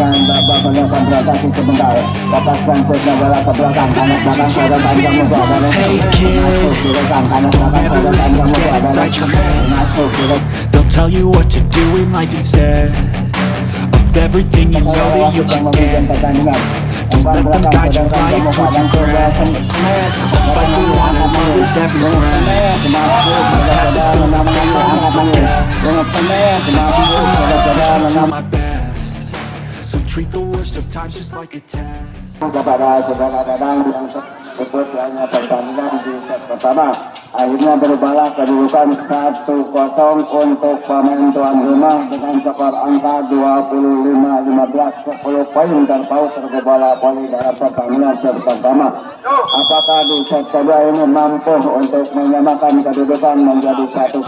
pertandingan babak kedua konsentrasi sebentar. Lepaskan setnya bola ke belakang, kanan belakang saudara panjang musuh ada Hey masuk di belakang, kanan belakang never saudara let panjang it musuh get ada inside your head. masuk di belakang. They'll tell you what to do in life instead of everything you know that you Yang can memimpin get. pertandingan. Don't let them guide your life towards regret. Fight for what I want with every breath. My past is filled with things I won't forget. These are my push to my best. So treat the worst of times just like a test. Kepada saudara-saudara yang sebut hanya pertandingan di set pertama, akhirnya berubahlah kedudukan 1-0 untuk pemain tuan rumah dengan skor angka 25-15, 10 poin terpaut terbola voli dalam pertandingan set pertama. Apakah di set kedua ini mampu untuk menyamakan kedudukan menjadi 1-1?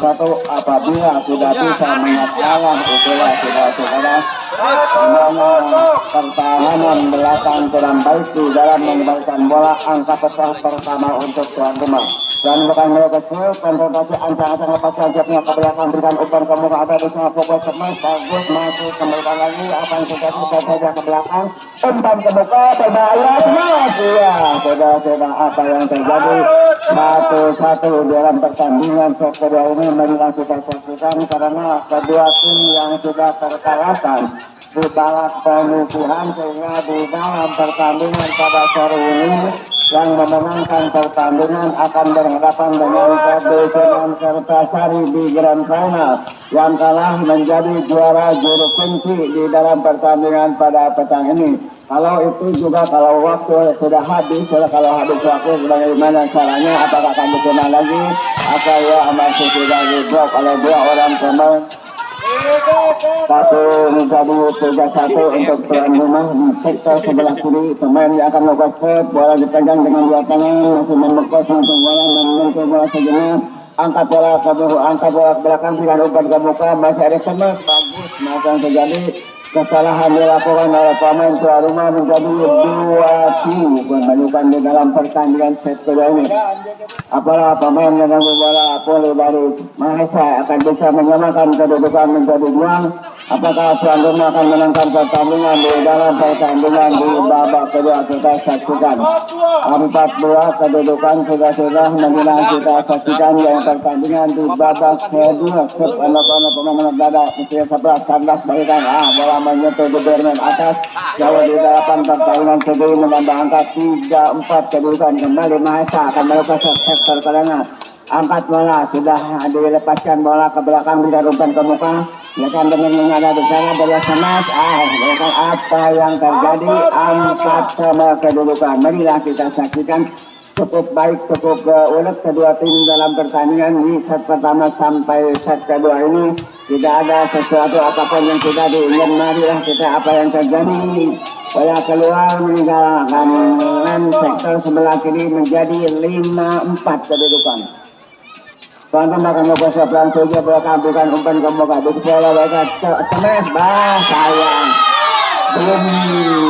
Apabila tidak bisa mengalah, itulah saudara-saudara pertahanan belakang kurang baik di dalam mengembalikan bola. Angka pecah pertama untuk tuan rumah. Dan bukan mereka kecil, konsentrasi ancang-ancang lepas sajapnya ke belakang, berikan umpan ke muka ada di sana, fokus semes, bagus, masuk, kembalikan lagi, apa yang terjadi, saja ke belakang, umpan ke muka, berbahaya, semangat, iya, saudara-saudara, apa yang terjadi, 1-1 dalam pertandingan set kedua ini, marilah kita saksikan, karena kedua tim yang sudah terkalahkan di balap penyisihan, sehingga di dalam pertandingan pada sore ini, yang memenangkan pertandingan akan berhadapan dengan KB Semen Kertasari di Grand Final. Yang kalah menjadi juara juru kunci di dalam pertandingan pada petang ini. Kalau itu juga kalau waktu sudah habis, kalau habis waktu bagaimana caranya? Apakah akan dikenal lagi? Atau ya masih sudah di drop oleh dua orang pemain? Satu menjadi 3-1 untuk tuan rumah di sektor sebelah kiri. Pemain yang akan melakukan set, bola dipegang dengan dua tangan, masih membekos untuk bola, menyentuh bola sejenak, angkat bola ke belakang dengan umpan ke muka, masih ada semes, bagus. Maka yang terjadi kesalahan dilakukan oleh pemain tuan rumah menjadi 2 kembalikan di dalam pertandingan set kedua ini. Apalah pemain yang bola Poli dari Mahesa akan bisa menyamakan kedudukan menjadi 2. Apakah tuan rumah akan menangkan pertandingan di dalam pertandingan di babak kedua? Kita saksikan 4-2 kedudukan sudah menjelang kita saksikan yang pertandingan di babak kedua. Anak-anak pemain dada usia 11 kandas balikan bola menyentuh di bermain atas jauh di delapan pertandingan kedua menambah angka 3-4 kedudukan. Kembali Mahesa akan melakukan sektor kalangan, angkat bola, sudah dilepaskan bola ke belakang, berikan umpan ke muka, silakan dengan mengada di sana bola semas, apa yang terjadi, angkat sama kedudukan. Marilah kita saksikan cukup baik, cukup ulet kedua tim dalam pertandingan di set pertama sampai set kedua ini. Tidak ada sesuatu apapun yang tidak diingat. Marilah kita apa yang terjadi. Bola keluar meninggalkan sektor sebelah kiri menjadi 5-4 kedudukan. Tuan-tuan akan membuat sebelah saja belakang, berikan umpan ke muka, bola mereka semes, sayang. Belum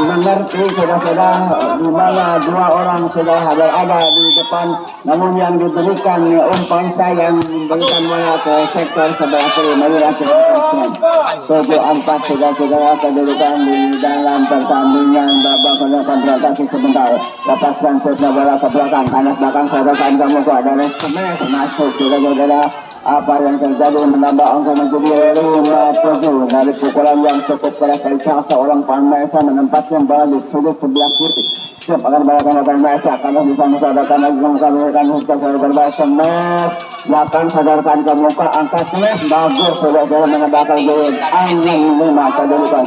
mengerti saudara-saudara di mana dua orang sudah berada di depan, namun yang diberikan umpan sayang memberikan bola ke sektor sebelah kiri. Marilah kita saksikan 7-4 saudara-saudara kedudukan di dalam pertandingan babak kedua konsentrasi sebentar. Lepaskan setnya bola ke belakang, kanan belakang saudara kamu ada semes masuk saudara-saudara. Apa yang terjadi menambah angka menjadi 5-7 dari pukulan yang cukup keras dari salah seorang Mahesa menempatkan bola di sudut sebelah kiri. Siap akan balakan Mahesa karena bisa mensadarkan lagi mensadarkan untuk berbahasa semes, belakang sadarkan ke muka, angkat semes, bagus saudara menambahkan gol angin 5 kedudukan.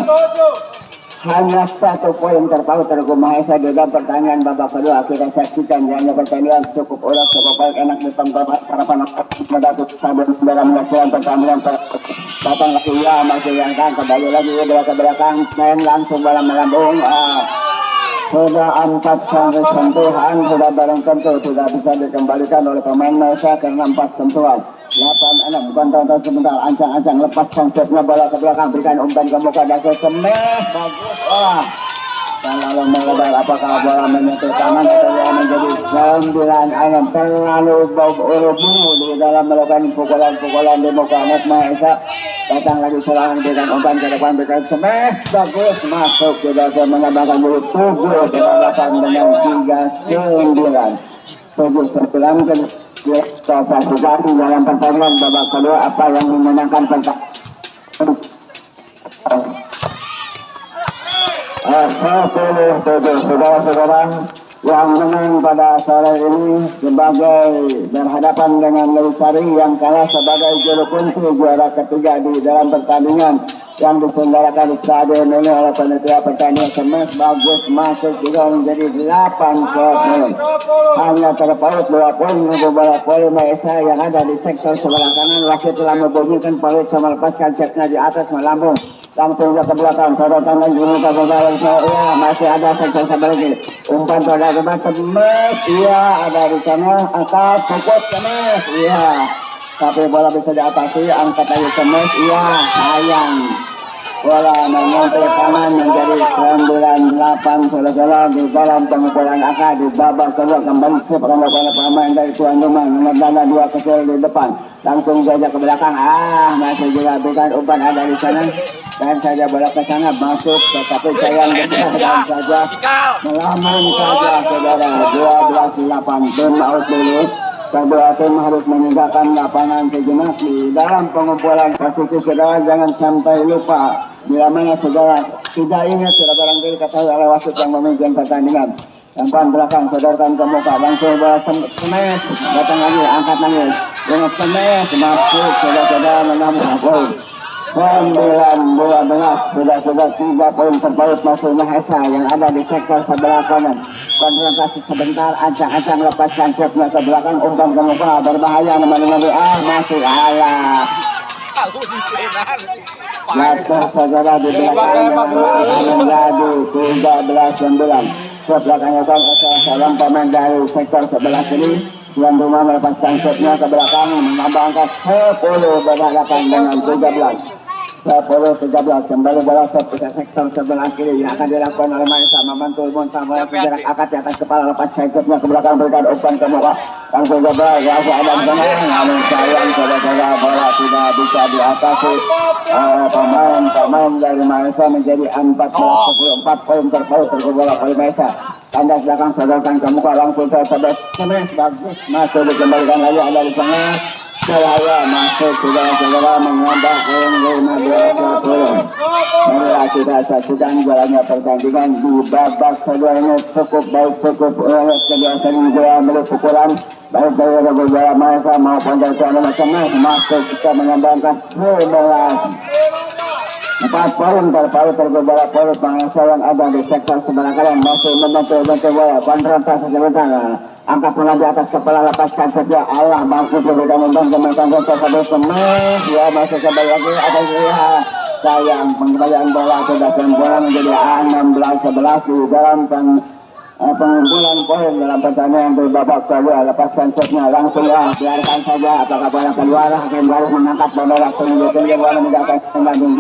Hanya 1 poin terpaut terhadap Mahesa di dalam pertandingan babak kedua. Kita saksikan hanya pertandingan cukup ulas, cukup baik, enak di para panak mendatuk sabun dalam melaksanakan pertandingan. Datang lagi ya masih yang kan kembali lagi ke belakang, main langsung bola melambung. Sudah 4 sentuhan, sudah barang tentu tidak bisa dikembalikan oleh pemain Mahesa karena 4 sentuhan. 8-6 bukan tonton sebentar, ancang-ancang lepas konsepnya bola ke belakang, berikan umpan ke muka dan semes, bagus. Dan lalu melebar, apakah bola menyentuh tangan atau bola menjadi 9-6, terlalu buru-buru di dalam melakukan pukulan-pukulan di muka Mahesa. Datang lagi serangan dengan umpan ke depan, berikan smash, bagus, masuk, sudah menambahkan dulu 7 8 dengan 3-9. 7-9 ke satu kali dalam pertandingan babak kedua. Apa yang memenangkan pertandingan? 10-7 saudara-saudara, yang menang pada sore ini sebagai berhadapan dengan Lewisari yang kalah sebagai juru kunci juara ketiga di dalam pertandingan yang diselenggarakan di stadion ini oleh panitia pertandingan. Smash bagus, masuk juga menjadi 8-10. Hanya terpaut 2 poin beberapa poin Maesa yang ada di sektor sebelah kanan. Wasit telah membunyikan paut sama lepaskan ceknya di atas melambung langsung ke belakang. Sorotan dan gunakan saudara, ya masih ada sektor sebelah kiri. Umpan pada depan smash, iya ada di sana. Angkat pukul smash, iya. Tapi bola bisa diatasi, angkat lagi smash, iya sayang. Bola menyentuh tangan menjadi 9-8 saudara di dalam pengukuran angka di babak kedua. Kembali sepakan oleh pemain dari tuan rumah nomor 2 kecil di depan. Langsung saja ke belakang, masih juga bukan umpan ada di sana. Dan saja bola ke sana masuk, tetapi sayang dan saja melamun saja saudara. 12-8 tim out dulu. Kedua tim harus meninggalkan lapangan sejenak di dalam pengumpulan posisi saudara. Jangan sampai lupa bila mana saudara tidak ingat sudah barangkali ketahui oleh wasit yang memimpin pertandingan. Umpan belakang sodorkan ke muka, langsung bola smash, datang lagi, angkat lagi dengan smash, masuk saudara-saudara menambah poin. 9-12 sudah 3 poin terpaut masuk Mahesa yang ada di sektor sebelah kanan. Konsentrasi sebentar, ancang-ancang lepaskan setnya ke belakang, umpan ke muka, berbahaya nomor-nomor, masih alah. Jatuh saudara di belakang menjadi 13-9. Belakangnya kan seorang pemain dari sektor sebelah kiri yang rumah melepaskan setnya ke belakang, menambah angka 10 berhadapan dengan 13 kembali bola ke sektor sebelah kiri yang akan dilakukan oleh Maesa. Memantul Monta bola berjarak akad di atas kepala, lepas setnya ke belakang, berikan umpan ke muka, langsung ke belakang, langsung ada di tengah. Namun sayang saudara, bola tidak bisa diatasi pemain dari Maesa, menjadi 14-10. 4 poin terpaut terkumpul oleh Maesa. Tandas belakang sodorkan ke muka, langsung ke sebelah smash, bagus, masuk dikembalikan lagi, ada di tengah. Saya masuk saudara-saudara menambah poin 15-10. Marilah kita saksikan jalannya pertandingan di babak kedua ini. Cukup baik, cukup kedua saling bola milik pukulan baik dari bola Maesa maupun dari tuan rumah Smash. Masuk kita menambahkan 11. 4 poin terpaut terbola poin Maesa yang ada di sektor sebelah kanan, masih membantu bola konfrontasi sebentar. Angkat bola di atas kepala, lepaskan saja, Allah masuk ke dalam membantu satu Smash, ya masuk kembali lagi ada dia. Sayang pengembalian bola sudah bola menjadi 16-11 di dalam pengumpulan poin dalam pertandingan di babak kedua. Lepaskan setnya langsung, biarkan saja apakah bola keluar, akan baru mengangkat bola tinggi bola meninggalkan pembanding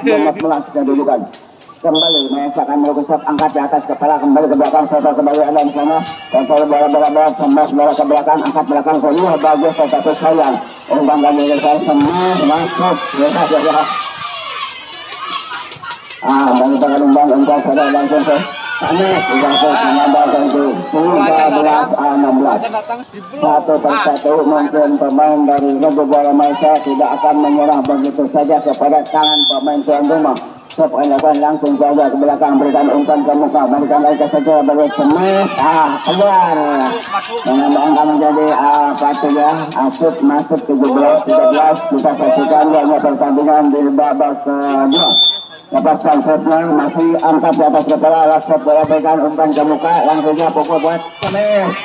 12-15 kedudukan. Kembali Maesa akan melakukan angkat di atas kepala, kembali ke belakang, setelah kembali ada di sana, kontrol bola smash bola ke belakang, angkat belakang semua bagus, tetapi sayang umpan kami dari smash masuk ya. Dari tangan umpan untuk saudara langsung ke smash, menambahkan itu 13-16. 1-1 mungkin pemain dari Regu Bola Maesa tidak akan menyerah begitu saja kepada tangan pemain tuan rumah. Sepoin langsung saja ke belakang, berikan umpan ke muka, berikan lagi ke saja bagi smash, keluar menambah angka menjadi asut masuk 17-13. Kita saksikan hanya pertandingan di babak kedua. Lepaskan setnya, masih angkat di atas kepala, langsung bola berikan umpan ke muka, langsungnya pukul buat smash.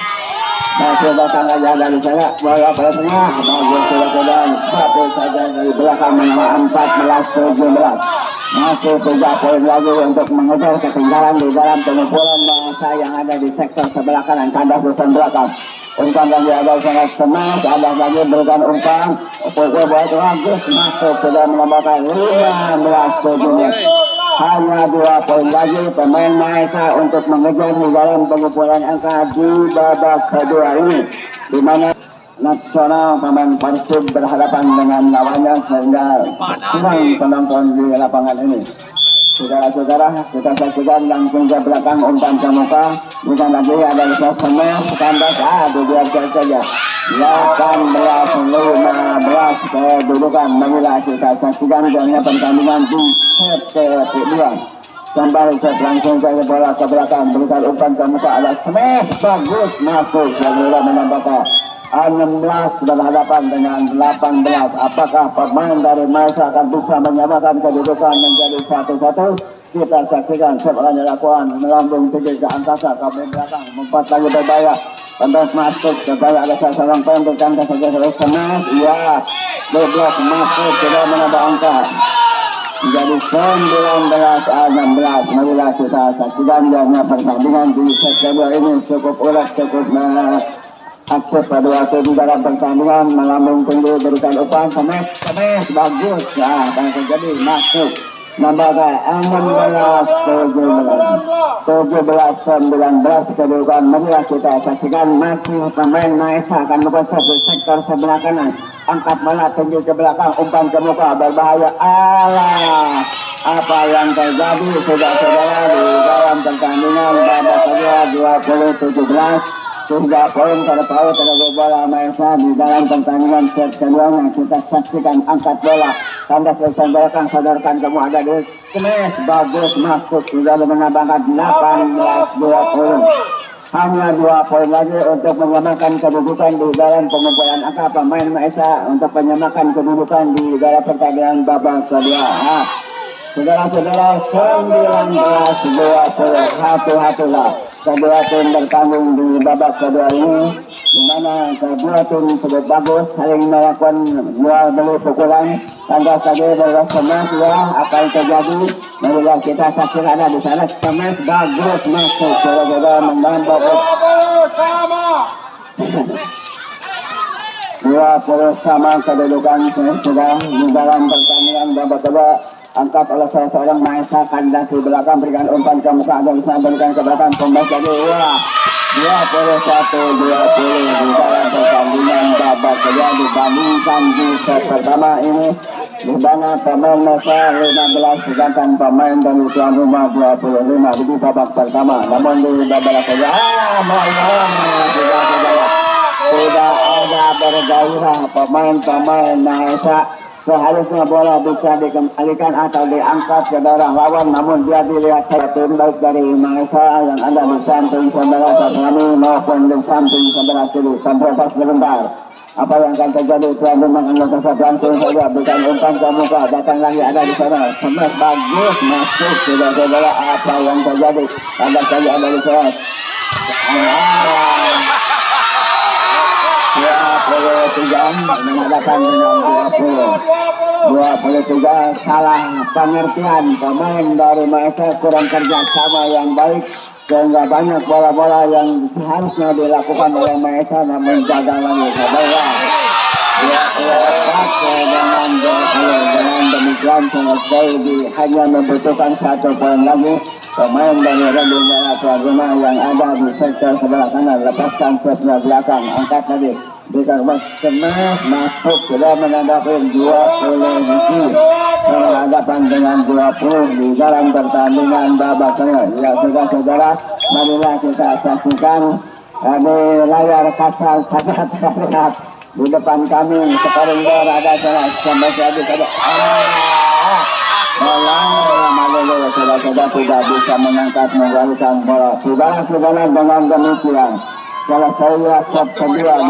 Masih datang aja dari sana, bola pada tengah, bagus sudah satu saja dari belakang menambah 14-17. Masih 3 poin lagi untuk mengejar ketinggalan di dalam pengumpulan Maesa yang ada di sektor sebelah kanan, kandas bosan belakang. Umpan lagi ada sangat Smash, ada lagi berikan umpan, pukul buat bagus, masuk sudah menambahkan 15-17. Hanya 2 poin lagi pemain Maesa untuk mengejar di dalam pengumpulan angka di babak kedua ini, di mana Nasional pemain Persib berhadapan dengan lawannya sehingga kurang penonton di lapangan ini. Saudara-saudara, kita saksikan langsung ke belakang umpan ke muka. Bukan lagi ada pemain kandas, dibiarkan saja. 18-15 kedudukan. Marilah kita saksikan jalannya pertandingan di set kedua. Kembali set langsung saja bola ke belakang. Berikan umpan ke muka, ada smash bagus masuk. Segera menambahkan 16 berhadapan dengan 18. Apakah pemain dari Malaysia akan bisa menyamakan kedudukan menjadi 1-1? Kita saksikan setelah dilakukan melambung tinggi ke angkasa ke belakang, empat lagi berbahaya. Pendek masuk berbahaya, ada seorang pendek angka saja terus smash. Iya, beblok masuk sudah menambah angka menjadi 19-16. Marilah kita saksikan jalannya pertandingan di set kedua ini cukup ulet, cukup aktif pada waktu di dalam pertandingan. Melambung tinggi berikan umpan smash bagus ya, dan terjadi masuk nambahkan 17-19 kedudukan. Marilah kita saksikan masih pemain Malaysia akan bergeser di sektor sebelah kanan, angkat bola tinggi ke belakang, umpan ke muka berbahaya. Alah, apa yang terjadi saudara-saudara di dalam pertandingan babak kedua 2017 sehingga poin terpaut terhadap bola Malaysia di dalam pertandingan set kedua. Kita saksikan angkat bola, kandas belakang, sadarkan kamu ada di smash bagus masuk, sudah menambahkan 18-20. Hanya 2 poin lagi untuk menyamakan kedudukan di dalam pengumpulan angka pemain Malaysia untuk menyamakan kedudukan di dalam pertandingan babak kedua. Saudara-saudara, 19-20, hati-hatilah kedua tim bertanding di babak kedua ini, di mana kedua tim cukup bagus, saling melakukan jual beli pukulan. Tanda saja bersama apa yang terjadi. Marilah kita saksikan di sana smash bagus masuk, saudara-saudara menambah 20 sama kedudukan sudah di dalam pertandingan babak kedua. Angkat oleh salah seorang Malaysia, kandas di belakang, berikan umpan ke muka dan bisa berikan ke belakang, kembali jadi 21-20 di dalam pertandingan babak kedua dibandingkan di set pertama ini, di mana pemain Malaysia 15 sedangkan pemain dari tuan rumah 25 di babak pertama. Namun di babak kedua tidak ada bergairah pemain-pemain Malaysia. Seharusnya bola bisa dikembalikan atau diangkat ke daerah lawan, namun dia dilihat saya tim baik dari Malaysia yang ada di samping sebelah kami maupun di samping sebelah kiri. Sampai sebentar, apa yang akan terjadi tuan rumah akan langsung saja berikan umpan ke muka, datang lagi ada di sana, smash bagus masuk, sudah saudara. Apa yang terjadi? Ada saja ada di sana. 23 menghadapan dengan 23. Salah pengertian pemain dari Malaysia, kurang kerjasama yang baik sehingga banyak bola-bola yang seharusnya dilakukan oleh Malaysia namun gagal lagi. Dengan demikian selesai hanya membutuhkan 1 poin lagi. Pemain dari Rendera tuan rumah yang ada di sektor sebelah kanan lepaskan setnya belakang, angkat lagi, berikan smash masuk, sudah menandai 20 berhadapan dengan 20 di dalam pertandingan babak kedua. Ya saudara-saudara, marilah kita saksikan di layar kaca sangat terlihat di depan kami sekarang bola ada sampai jadi saudara-saudara tidak bisa mengangkat mengalihkan bola. Saudara-saudara, dengan demikian selesai set kedua.